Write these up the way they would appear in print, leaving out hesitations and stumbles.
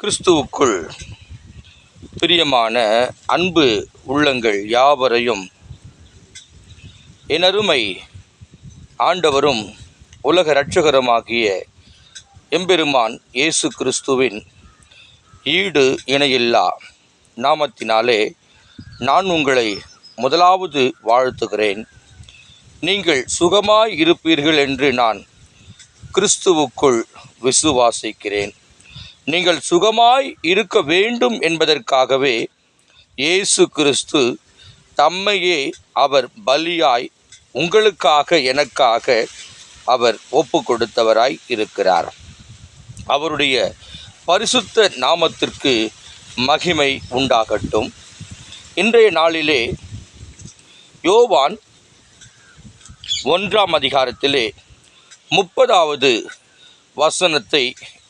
கிறிஸ்துவுக்குள் பிரியமான அன்பு உள்ளங்கள் யாவரையும் எனருமை ஆண்டவரும் உலக இரட்சகருமாகிய எம்பெருமான் இயேசு கிறிஸ்துவின் ஈடு இணையில்லா நாமத்தினாலே நான் உங்களை முதலாவது வாழ்த்துகிறேன். நீங்கள் சுகமாய் இருப்பீர்கள் என்று நான் கிறிஸ்துவுக்குள் விசுவாசிக்கிறேன். நீங்கள் சுகமாய் இருக்க வேண்டும் என்பதற்காகவே இயேசு கிறிஸ்து தம்மையே அவர் பலியாய் உங்களுக்காக எனக்காக அவர் ஒப்பு கொடுத்தவராய் இருக்கிறார். அவருடைய பரிசுத்த நாமத்திற்கு மகிமை உண்டாகட்டும். இன்றைய நாளிலே யோவான் 1ஆம் அதிகாரத்திலே 30வது வசனத்தை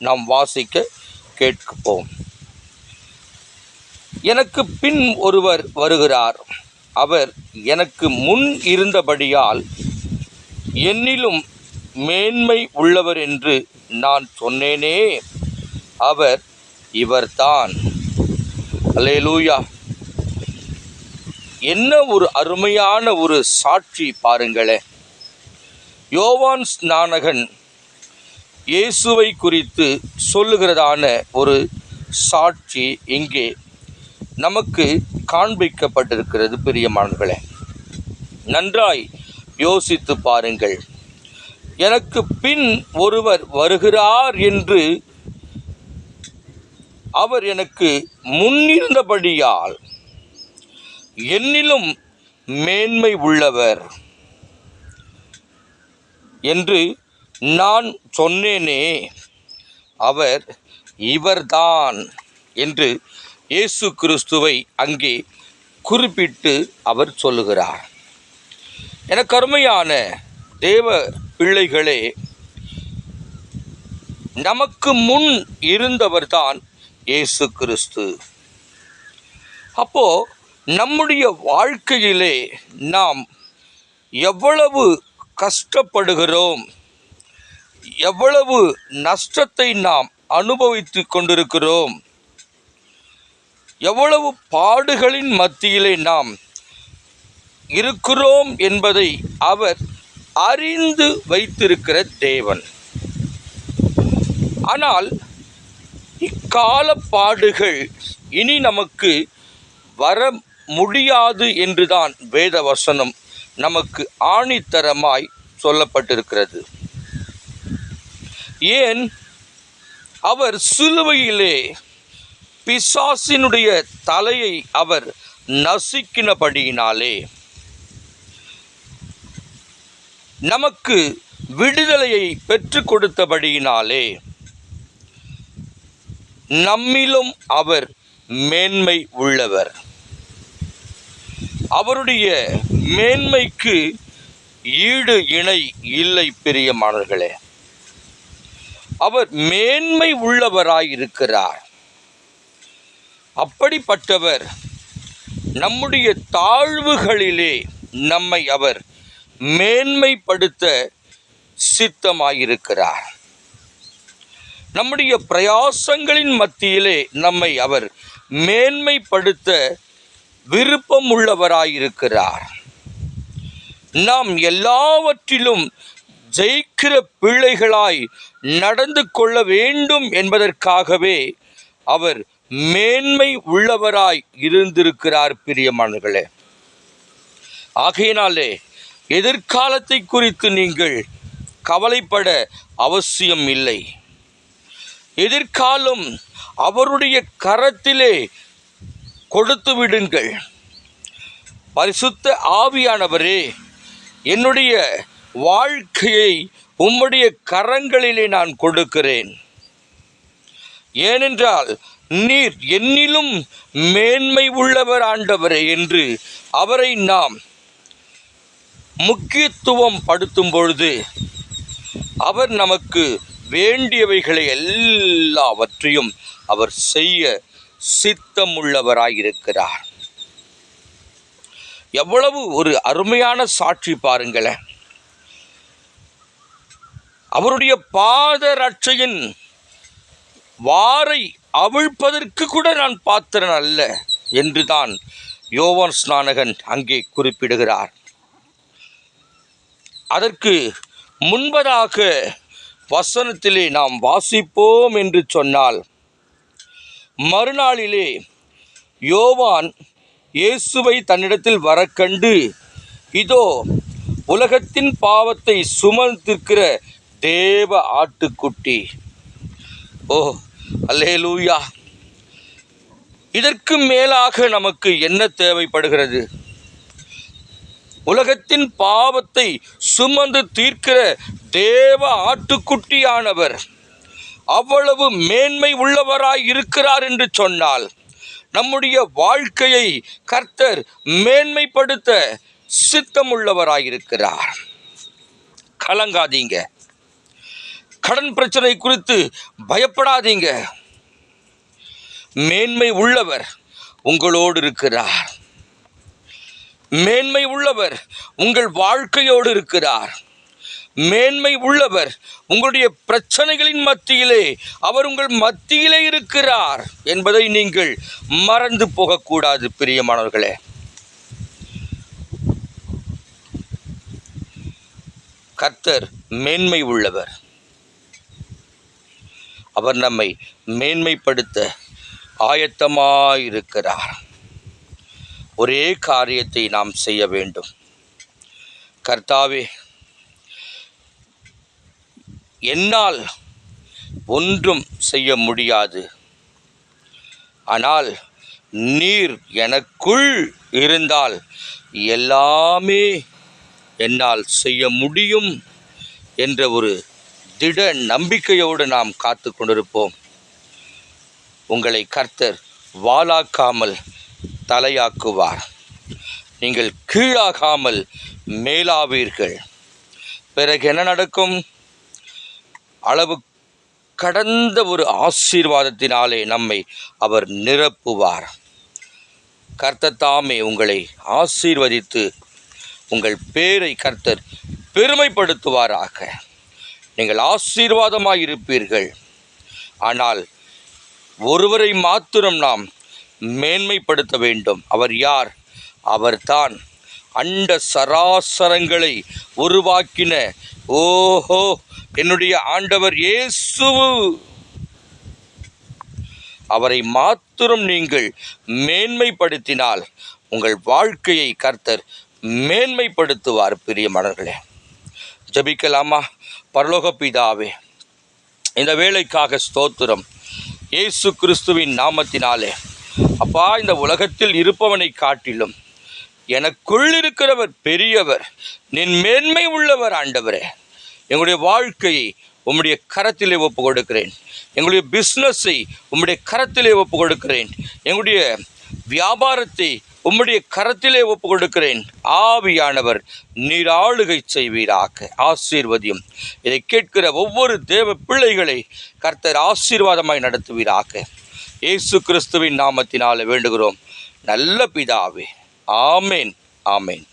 நாம் வாசிக்க கேட்போம். எனக்கு பின் ஒருவர் வருகிறார், அவர் எனக்கு முன் இருந்தபடியால் என்னிலும் மேன்மை உள்ளவர் என்று நான் சொன்னேனே, அவர் இவர்தான். அல்லேலூயா! என்ன ஒரு அருமையான ஒரு சாட்சி பாருங்களேன். யோவான் ஸ்நானகன் இயேசுவை குறித்து சொல்லுகிறதான ஒரு சாட்சி இங்கே நமக்கு காண்பிக்கப்பட்டிருக்கிறது. பிரியமானவர்களே, நன்றாய் யோசித்து பாருங்கள். எனக்கு பின் ஒருவர் வருகிறார் என்று அவர் எனக்கு முன்னிருந்தபடியால் என்னிலும் மேன்மை உள்ளவர் என்று நான் சொன்னேனே, அவர் இவர்தான் என்று இயேசு கிறிஸ்துவை அங்கே குறிப்பிட்டு அவர் சொல்லுகிறார். எனக்கு அருமையான தேவ பிள்ளைகளே, நமக்கு முன் இருந்தவர்தான் இயேசு கிறிஸ்து. அப்போ நம்முடைய வாழ்க்கையிலே நாம் எவ்வளவு கஷ்டப்படுகிறோம், எவ்வளவு நஷ்டத்தை நாம் அனுபவித்து கொண்டிருக்கிறோம், எவ்வளவு பாடுகளின் மத்தியிலே நாம் இருக்கிறோம் என்பதை அவர் அறிந்து வைத்திருக்கிற தேவன். ஆனால் இக்கால பாடுகள் இனி நமக்கு வர முடியாது என்றுதான் வேத வசனம் நமக்கு ஆணித்தரமாய் சொல்லப்பட்டிருக்கிறது. ஏன்? அவர் சிலுவையிலே பிசாசினுடைய தலையை அவர் நசுக்கினபடியினாலே, நமக்கு விடுதலையை பெற்றுக் கொடுத்தபடியினாலே, நம்மிலும் அவர் மேன்மை உள்ளவர். அவருடைய மேன்மைக்கு ஈடு இணை இல்லை. பிரியமானவர்களே, அவர் மேன்மை உள்ளவராயிருக்கிறார். அப்படிப்பட்டவர் நம்முடைய தாழ்வுகளிலே நம்மை அவர் மேன்மைப்படுத்த சித்தமாயிருக்கிறார். நம்முடைய பிரயாசங்களின் மத்தியிலே நம்மை அவர் மேன்மைப்படுத்த விருப்பம் உள்ளவராயிருக்கிறார். நாம் எல்லாவற்றிலும் ஜெயிக்கிற பிள்ளைகளாய் நடந்து கொள்ள வேண்டும் என்பதற்காகவே அவர் மேன்மை உள்ளவராய் இருந்திருக்கிறார். பிரியமானவர்களே, ஆகையினாலே எதிர்காலத்தை குறித்து நீங்கள் கவலைப்பட அவசியம் இல்லை. எதிர்காலம் அவருடைய கரத்திலே கொடுத்து விடுங்கள். பரிசுத்த ஆவியானவரே, என்னுடைய வாழ்க்கையை உம்முடைய கரங்களிலே நான் கொடுக்கிறேன். ஏனென்றால் நீர் என்னிலும் மேன்மை உள்ளவர் ஆண்டவரே என்று அவரை நாம் முக்கியத்துவம் படுத்தும் பொழுது அவர் நமக்கு வேண்டியவைகளை எல்லாவற்றையும் அவர் செய்ய சித்தமுள்ளவராயிருக்கிறார். எவ்வளவு ஒரு அருமையான சாட்சி பாருங்களேன். அவருடைய பாத ரட்சையின் வாரை அவிழ்ப்பதற்கு கூட நான் பாத்திரன் அல்ல என்றுதான் யோவான் ஸ்நானகன் அங்கே குறிப்பிடுகிறார். அதற்கு முன்பதாக வசனத்திலே நாம் வாசிப்போம் என்று சொன்னால், மறுநாளிலே யோவான் இயேசுவை தன்னிடத்தில் வரக்கண்டு, இதோ உலகத்தின் பாவத்தை சுமந்திருக்கிற தேவ ஆட்டுக்குட்டி. ஓ அல்லேலூயா! இதற்கு மேலாக நமக்கு என்ன தேவைப்படுகிறது? உலகத்தின் பாவத்தை சுமந்து தீர்க்கிற தேவ ஆட்டுக்குட்டியானவர் அவ்வளவு மேன்மை உள்ளவராய் இருக்கிறார் என்று சொன்னால், நம்முடைய வாழ்க்கையை கர்த்தர் மேன்மைப்படுத்த சித்தமுள்ளவராயிருக்கிறார். கலங்காதீங்க. கடன் பிரச்சனை குறித்து பயப்படாதீங்க. மேன்மை உள்ளவர் உங்களோடு இருக்கிறார். மேன்மை உள்ளவர் உங்கள் வாழ்க்கையோடு இருக்கிறார். மேன்மை உள்ளவர் உங்களுடைய பிரச்சனைகளின் மத்தியிலே அவர் உங்கள் மத்தியிலே இருக்கிறார் என்பதை நீங்கள் மறந்து போகக்கூடாது பிரியமானவர்களே. கர்த்தர் மேன்மை உள்ளவர். அவர் நம்மை மேன்மைப்படுத்த ஆயத்தமாயிருக்கிறார். ஒரே காரியத்தை நாம் செய்ய வேண்டும். கர்த்தாவே, என்னால் ஒன்றும் செய்ய முடியாது, ஆனால் நீர் எனக்குள் இருந்தால் எல்லாமே என்னால் செய்ய முடியும் என்ற ஒரு திட நம்பிக்கையோடு நாம் காத்து கொண்டிருப்போம். உங்களை கர்த்தர் வாலாக்காமல் தலையாக்குவார். நீங்கள் கீழாகாமல் மேலாவீர்கள். பிறகு என்ன நடக்கும்? அளவு கடந்த ஒரு ஆசீர்வாதத்தினாலே நம்மை அவர் நிரப்புவார். கர்த்தர் தாமே உங்களை ஆசீர்வதித்து உங்கள் பேரை கர்த்தர் பெருமைப்படுத்துவாராக. நீங்கள் ஆசீர்வாதமாய் இருப்பீர்கள். ஆனால் ஒருவரை மாத்திரம் நாம் மேன்மைப்படுத்த வேண்டும். அவர் யார்? அவர்தான் அண்ட சராசரங்களை உருவாக்கின ஓஹோ என்னுடைய ஆண்டவர் இயேசு. அவரை மாத்திரம் நீங்கள் மேன்மைப்படுத்தினால் உங்கள் வாழ்க்கையை கர்த்தர் மேன்மைப்படுத்துவார். பிரியமானவர்களே, ஜெபிக்கலாமா? பரலோக பிதாவே, இந்த வேளைக்காக ஸ்தோத்திரம். இயேசு கிறிஸ்துவின் நாமத்தினாலே அப்பா, இந்த உலகத்தில் இருப்பவனை காட்டிலும் எனக்குள் இருக்கிறவர் பெரியவர், நீர் மேன்மை உள்ளவர். ஆண்டவரே, எங்களுடைய வாழ்க்கையை உம்முடைய கரத்திலே ஒப்பு கொடுக்கிறேன். எங்களுடைய பிஸ்னஸை உம்முடைய கரத்திலே ஒப்பு கொடுக்கிறேன். எங்களுடைய வியாபாரத்தை உம்முடைய கரத்திலே ஒப்பு கொடுக்கிறேன். ஆவியானவர் நீர் ஆளுகை செய்வீராக. ஆசீர்வதியும். இதை கேட்கிற ஒவ்வொரு தேவ பிள்ளைகளை கர்த்தர் ஆசீர்வாதமாய் நடத்துவீராக. இயேசு கிறிஸ்துவின் நாமத்தினாலே வேண்டுகிறோம் நல்ல பிதாவே. ஆமேன், ஆமேன்.